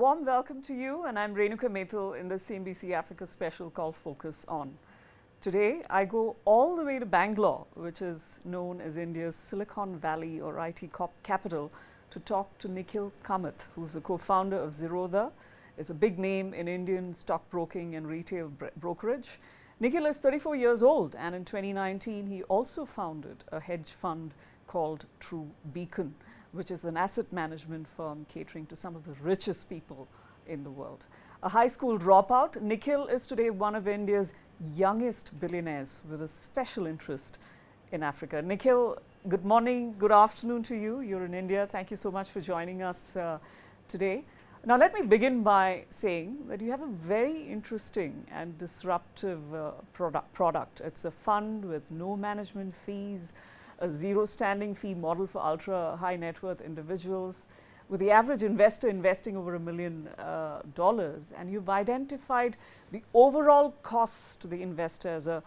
warm welcome to you, and I'm Renuka Methil in the CNBC Africa special called Focus On. Today, I go all the way to Bangalore, which is known as India's Silicon Valley or IT capital, to talk to Nikhil Kamath, who's the co-founder of Zerodha. It's a big name in Indian stockbroking and retail brokerage. Nikhil is 34 years old, and in 2019, he also founded a hedge fund called True Beacon, which is an asset management firm catering to some of the richest people in the world. A high school dropout, Nikhil is today one of India's youngest billionaires with a special interest in Africa. Nikhil, good morning, good afternoon to you. You're in India. Thank you so much for joining us today. Now, let me begin by saying that you have a very interesting and disruptive product. It's a fund with no management fees, a zero standing fee model for ultra high net worth individuals, with the average investor investing over $1 million. And you've identified the overall cost to the investor as a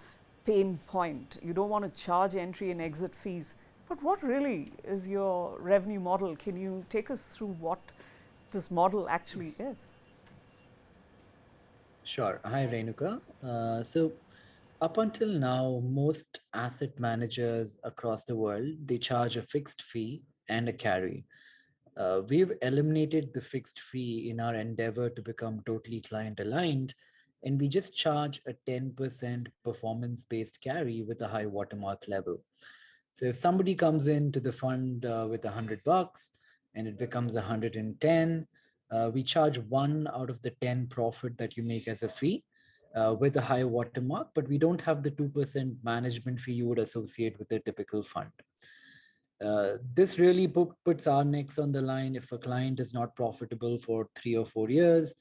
pain point. You don't want to charge entry and exit fees. But what really is your revenue model? Can you take us through what this model actually is? Sure. Hi, Renuka. Up until now, most asset managers across the world, they charge a fixed fee and a carry. We've eliminated the fixed fee in our endeavor to become totally client aligned, and we just charge a 10% performance based carry with a high watermark level. So if somebody comes into the fund with $100 and it becomes 110, we charge 1 out of the 10 profit that you make as a fee with a high watermark, but we don't have the 2% management fee you would associate with a typical fund. This really puts our necks on the line. If a client is not profitable for 3 or 4 years,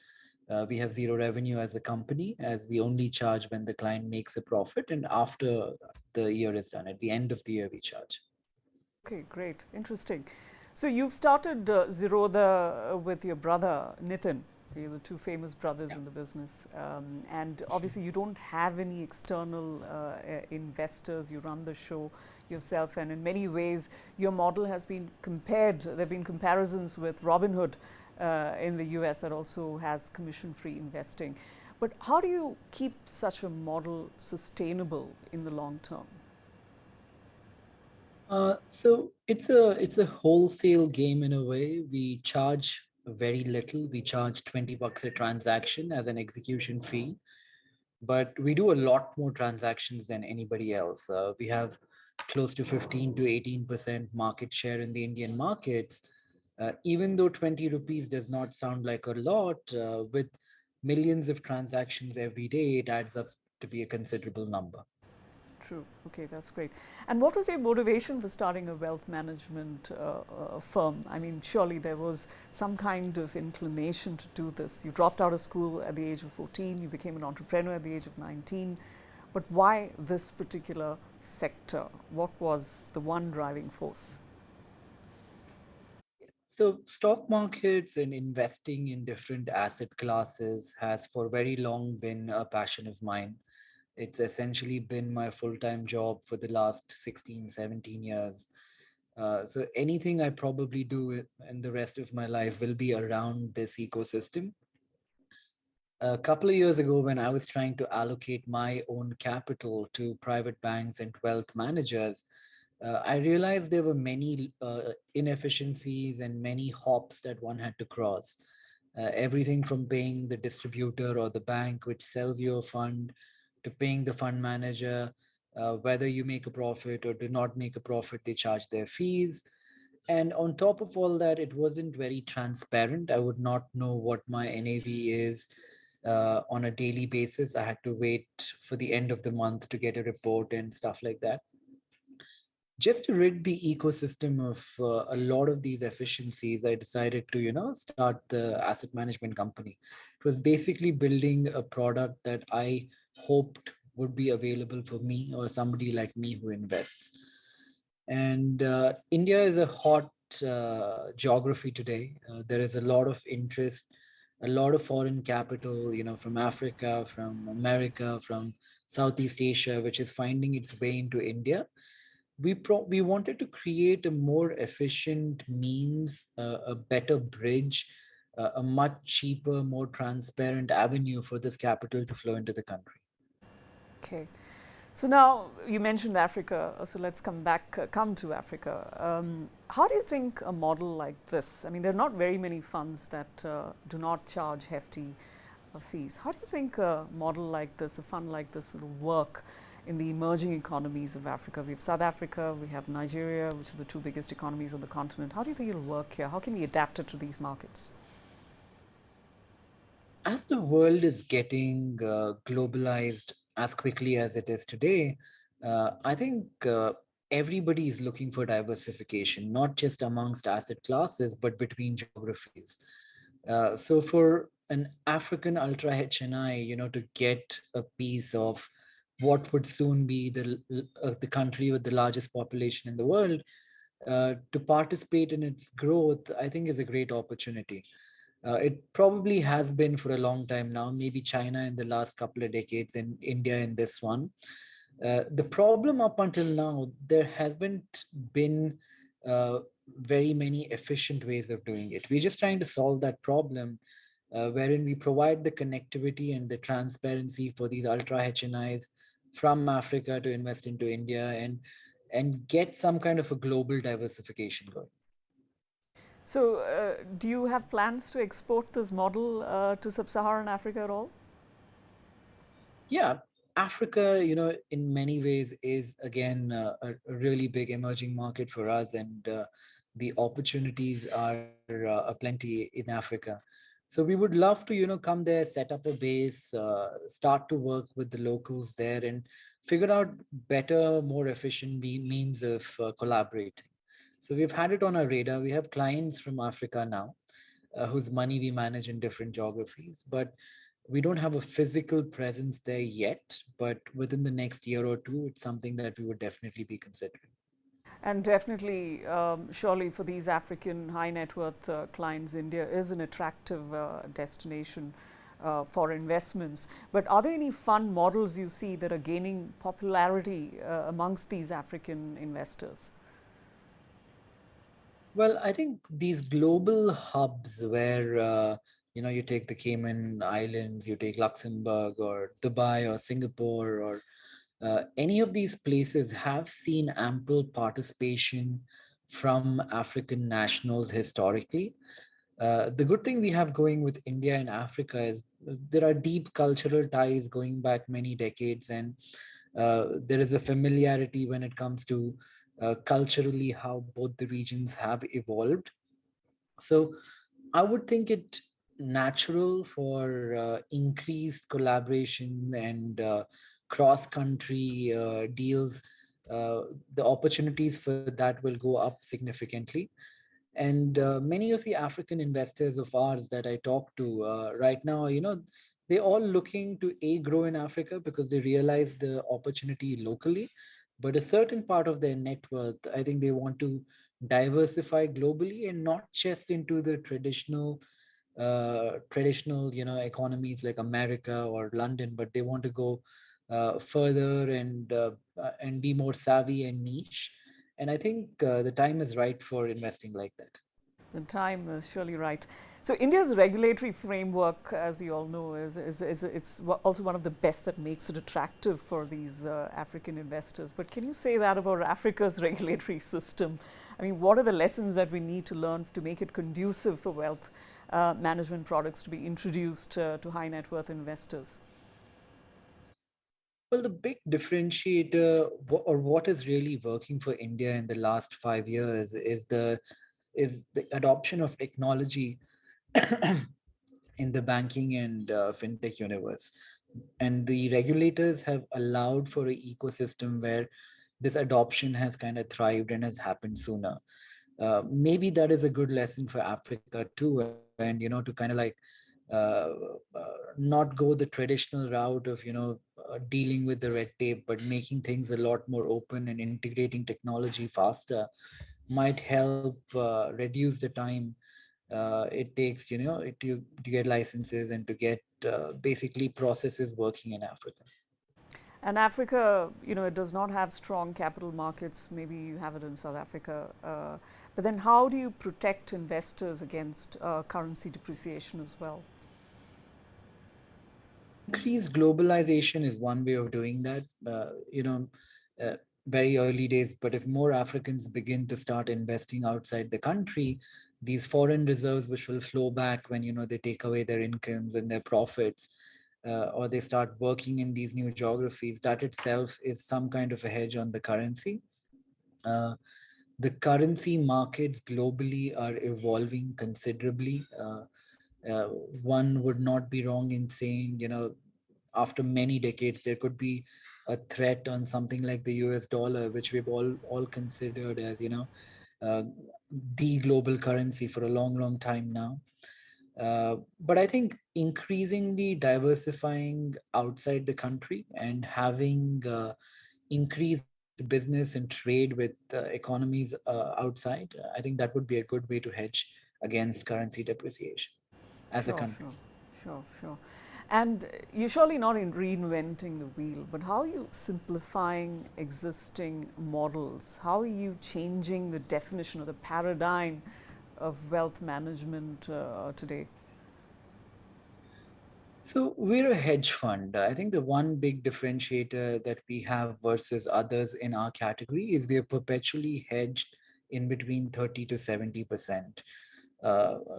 we have zero revenue as a company, as we only charge when the client makes a profit and after the year is done. At the end of the year, we charge. Okay, great, interesting. So you've started Zerodha with your brother Nitin. You're the two famous brothers in the business, and obviously you don't have any external investors. You run the show yourself, and in many ways your model has been compared. There have been comparisons with Robinhood in the US that also has commission-free investing. But how do you keep such a model sustainable in the long term? So it's a wholesale game in a way. We charge very little. We charge $20 a transaction as an execution fee, but we do a lot more transactions than anybody else. We have close to 15 to 18% market share in the Indian markets. Even though 20 rupees does not sound like a lot, with millions of transactions every day, it adds up to be a considerable number. True. Okay, that's great. And what was your motivation for starting a wealth management firm? I mean, surely there was some kind of inclination to do this. You dropped out of school at the age of 14, you became an entrepreneur at the age of 19. But why this particular sector? What was the one driving force? So stock markets and investing in different asset classes has for very long been a passion of mine. It's essentially been my full-time job for the last 16, 17 years. So anything I probably do in the rest of my life will be around this ecosystem. A couple of years ago, when I was trying to allocate my own capital to private banks and wealth managers, I realized there were many inefficiencies and many hops that one had to cross. Everything from paying the distributor or the bank which sells you a fund to paying the fund manager, whether you make a profit or do not make a profit, they charge their fees. And on top of all that, it wasn't very transparent. I would not know what my NAV is on a daily basis. I had to wait for the end of the month to get a report and stuff like that. Just to rid the ecosystem of a lot of these efficiencies, I decided to, start the asset management company. It was basically building a product that I hoped would be available for me or somebody like me who invests. And India is a hot geography today. There is a lot of interest, a lot of foreign capital, from Africa, from America, from Southeast Asia, which is finding its way into India. We wanted to create a more efficient means, a better bridge a much cheaper, more transparent avenue for this capital to flow into the country. Okay. So now you mentioned Africa, so let's come to Africa. How do you think a model like this? I mean, there are not very many funds that do not charge hefty fees. How do you think a model like this, a fund like this, will work in the emerging economies of Africa? We have South Africa, we have Nigeria, which are the two biggest economies on the continent. How do you think it'll work here? How can we adapt it to these markets? As the world is getting globalized as quickly as it is today, I think everybody is looking for diversification, not just amongst asset classes, but between geographies. So for an African ultra HNI, to get a piece of what would soon be the country with the largest population in the world, to participate in its growth, I think is a great opportunity. It probably has been for a long time now, maybe China in the last couple of decades and India in this one. The problem up until now, there haven't been uh, very many efficient ways of doing it. We're just trying to solve that problem, wherein we provide the connectivity and the transparency for these ultra HNIs from Africa to invest into India and get some kind of a global diversification going. So, do you have plans to export this model to sub Saharan Africa at all? Yeah, Africa, in many ways is again a really big emerging market for us, and the opportunities are aplenty in Africa. So we would love to, come there, set up a base, start to work with the locals there, and figure out better, more efficient means of collaborating. So we've had it on our radar. We have clients from Africa now, whose money we manage in different geographies, but we don't have a physical presence there yet. But within the next year or two, it's something that we would definitely be considering. And definitely, surely for these African high net worth clients, India is an attractive destination for investments. But are there any fund models you see that are gaining popularity amongst these African investors? Well, I think these global hubs where you take the Cayman Islands, you take Luxembourg or Dubai or Singapore or any of these places have seen ample participation from African nationals historically. The good thing we have going with India and Africa is there are deep cultural ties going back many decades, and there is a familiarity when it comes to culturally how both the regions have evolved. So I would think it natural for increased collaboration and cross country deals. The opportunities for that will go up significantly. And many of the African investors of ours that I talk to right now, they're all looking to grow in Africa because they realize the opportunity locally. But a certain part of their net worth, I think they want to diversify globally and not just into the traditional economies like America or London, but they want to go further and be more savvy and niche. And I think the time is right for investing like that. The time is surely right. So India's regulatory framework, as we all know, is also one of the best that makes it attractive for these African investors. But can you say that about Africa's regulatory system? I mean, what are the lessons that we need to learn to make it conducive for wealth management products to be introduced to high net worth investors? Well, the big differentiator or what is really working for India in the last 5 years is the adoption of technology in the banking and fintech universe. And the regulators have allowed for an ecosystem where this adoption has kind of thrived and has happened sooner. Maybe that is a good lesson for Africa too, and to kind of like uh, not go the traditional route of dealing with the red tape, but making things a lot more open and integrating technology faster might help reduce the time it takes to get licenses and to get basically processes working in Africa. And Africa, it does not have strong capital markets. Maybe you have it in South Africa. But then, how do you protect investors against currency depreciation as well? Increased globalization is one way of doing that. Uh, very early days, but if more Africans begin to start investing outside the country, these foreign reserves, which will flow back when they take away their incomes and their profits, or they start working in these new geographies, that itself is some kind of a hedge on the currency. Uh, the currency markets globally are evolving considerably. Uh, One would not be wrong in saying, after many decades, there could be a threat on something like the US dollar, which we've all considered as, uh, the global currency for a long, long time now. But I think increasingly diversifying outside the country and having increased business and trade with economies outside, I think that would be a good way to hedge against currency depreciation as a Sure, country. sure, sure, sure. And you're surely not in reinventing the wheel, but how are you simplifying existing models? How are you changing the definition or the paradigm of wealth management today? So we're a hedge fund. I think the one big differentiator that we have versus others in our category is we are perpetually hedged in between 30 to 70%.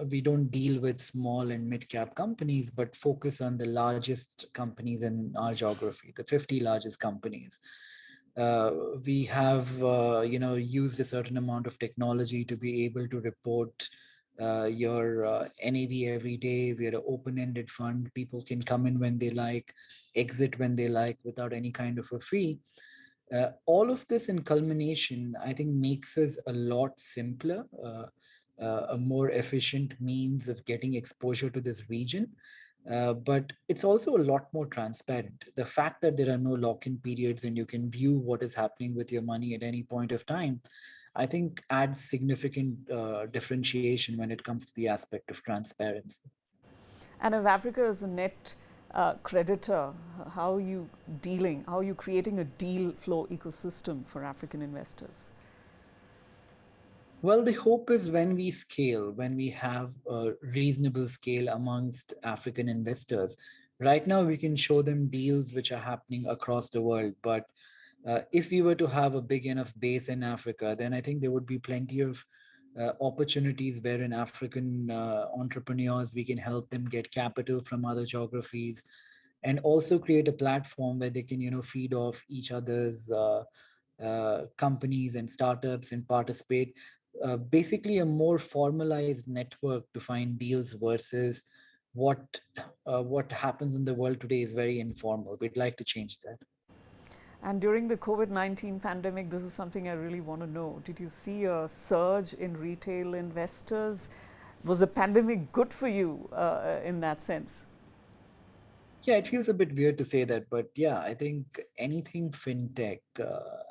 We don't deal with small and mid cap companies, but focus on the largest companies in our geography, the 50 largest companies. Uh, we have, used a certain amount of technology to be able to report your NAV every day. We are an open-ended fund. People can come in when they like, exit when they like without any kind of a fee. All of this in culmination, I think, makes us a lot simpler, a more efficient means of getting exposure to this region. But it's also a lot more transparent. The fact that there are no lock in periods and you can view what is happening with your money at any point of time, I think adds significant differentiation when it comes to the aspect of transparency. And if Africa is a net creditor, how are you dealing? How are you creating a deal flow ecosystem for African investors? Well, the hope is when we scale, when we have a reasonable scale amongst African investors. Right now, we can show them deals which are happening across the world. But if we were to have a big enough base in Africa, then I think there would be plenty of opportunities wherein African entrepreneurs, we can help them get capital from other geographies and also create a platform where they can, feed off each other's companies and startups and participate. Basically, a more formalized network to find deals versus what what happens in the world today is very informal. We'd like to change that. And during the COVID-19 pandemic, this is something I really want to know. Did you see a surge in retail investors? Was the pandemic good for you in that sense? Yeah, it feels a bit weird to say that, but yeah, I think anything fintech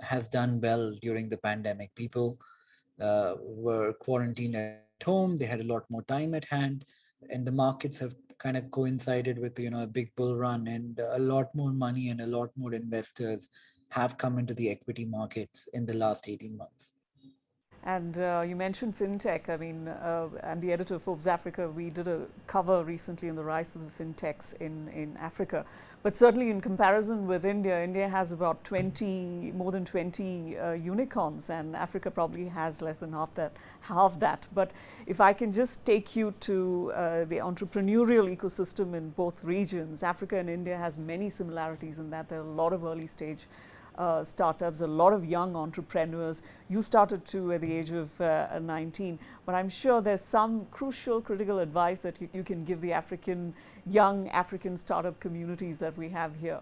has done well during the pandemic. People were quarantined at home, they had a lot more time at hand, and the markets have kind of coincided with a big bull run, and a lot more money and a lot more investors have come into the equity markets in the last 18 months. And you mentioned fintech. I mean, I'm the editor of Forbes Africa. We did a cover recently on the rise of the fintechs in Africa. But certainly, in comparison with India, India has about 20, more than 20 unicorns, and Africa probably has less than half that. Half that. But if I can just take you to the entrepreneurial ecosystem in both regions, Africa and India has many similarities in that there are a lot of early stage startups, a lot of young entrepreneurs. You started too at the age of 19, but I'm sure there's some crucial, critical advice that you can give the young African startup communities that we have here.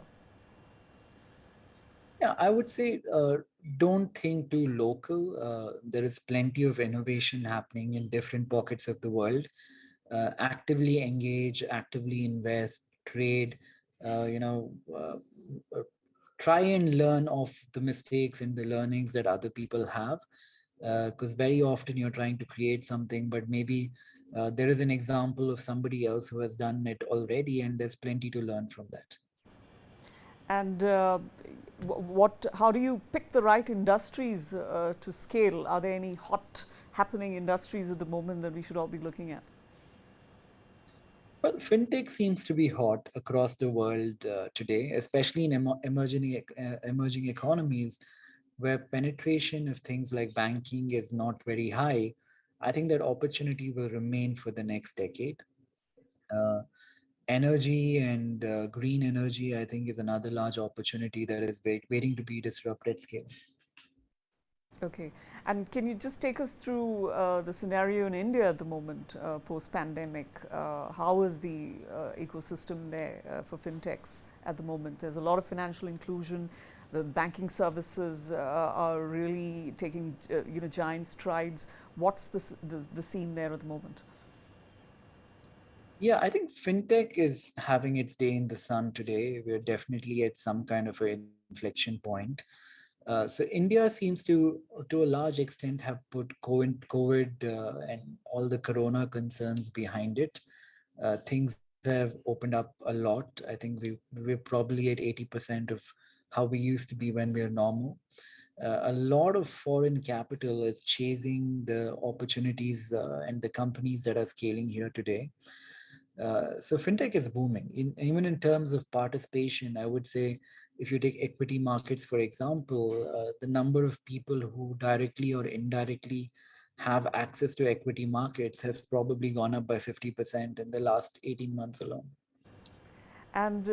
Yeah, I would say don't think too local. There is plenty of innovation happening in different pockets of the world. Actively engage, actively invest, trade, uh, you know, uh, uh, try and learn of the mistakes and the learnings that other people have. Because very often you're trying to create something, but maybe there is an example of somebody else who has done it already, and there's plenty to learn from that. And how do you pick the right industries to scale? Are there any hot happening industries at the moment that we should all be looking at? Well, fintech seems to be hot across the world today, especially in emerging economies where penetration of things like banking is not very high. I think that opportunity will remain for the next decade. Uh, Energy and green energy, I think, is another large opportunity that is waiting to be disrupted scale. Okay. And can you just take us through the scenario in India at the moment, post pandemic? How is the ecosystem there for fintechs at the moment? There's a lot of financial inclusion. The banking services are really taking giant strides. What's the scene there at the moment? Yeah, I think fintech is having its day in the sun today. We're definitely at some kind of an inflection point. So India seems to a large extent, have put COVID and all the corona concerns behind it. Things have opened up a lot. I think we're probably at 80% of how we used to be when we are normal. A lot of foreign capital is chasing the opportunities and the companies that are scaling here today. So fintech is booming. Even in terms of participation, I would say if you take equity markets, for example, the number of people who directly or indirectly have access to equity markets has probably gone up by 50% in the last 18 months alone. And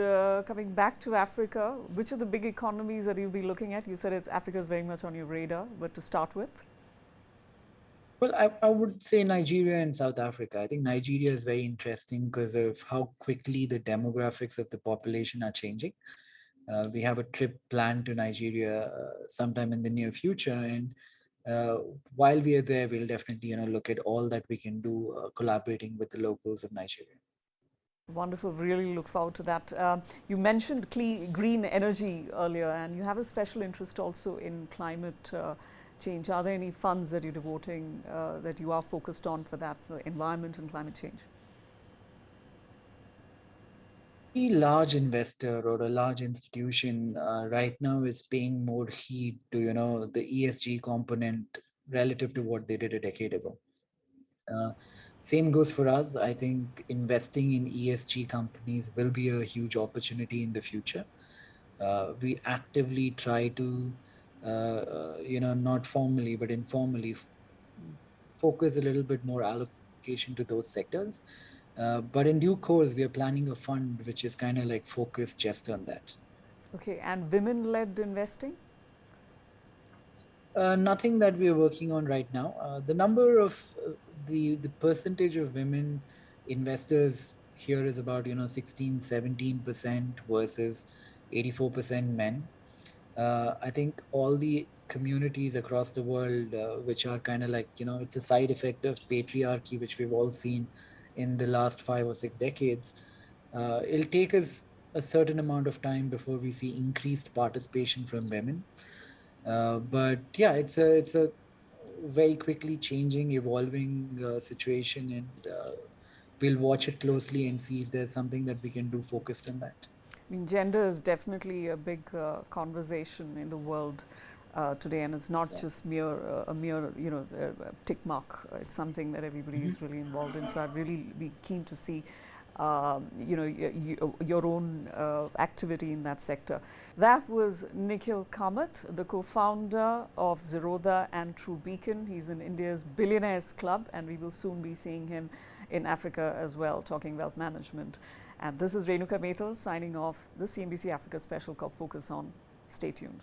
coming back to Africa, which are the big economies that you'll be looking at? You said Africa is very much on your radar, but to start with? Well, I would say Nigeria and South Africa. I think Nigeria is very interesting because of how quickly the demographics of the population are changing. We have a trip planned to Nigeria sometime in the near future, and uh, while we are there, we'll definitely look at all that we can do collaborating with the locals of Nigeria. Wonderful. Really look forward to that. You mentioned green energy earlier, and you have a special interest also in climate change. Are there any funds that you're devoting, that you are focused on for that, for environment and climate change? A large investor or a large institution right now is paying more heed to the ESG component relative to what they did a decade ago. Uh, Same goes for us. I think investing in ESG companies will be a huge opportunity in the future. We actively try to, not formally but informally, focus a little bit more allocation to those sectors. But in due course, we are planning a fund which is kind of like focused just on that. Okay, and women-led investing? Nothing that we are working on right now. The number of the percentage of women investors here is about 16-17% versus 84% men. I think all the communities across the world, which are kind of like it's a side effect of patriarchy, which we've all seen in the last 5 or 6 decades. It'll take us a certain amount of time before we see increased participation from women, but yeah, it's a very quickly changing, evolving situation, and we'll watch it closely and see if there's something that we can do focused on that. I mean, gender is definitely a big conversation in the world today, and it's not Yeah. just a mere tick mark. It's something that everybody Mhm. is really involved in. So I'd really be keen to see your own activity in that sector. That was Nikhil Kamath, the co-founder of Zerodha and True Beacon. He's in India's Billionaires Club, and we will soon be seeing him in Africa as well, talking wealth management. And this is Renuka Methil signing off the CNBC Africa special called Focus On. Stay tuned.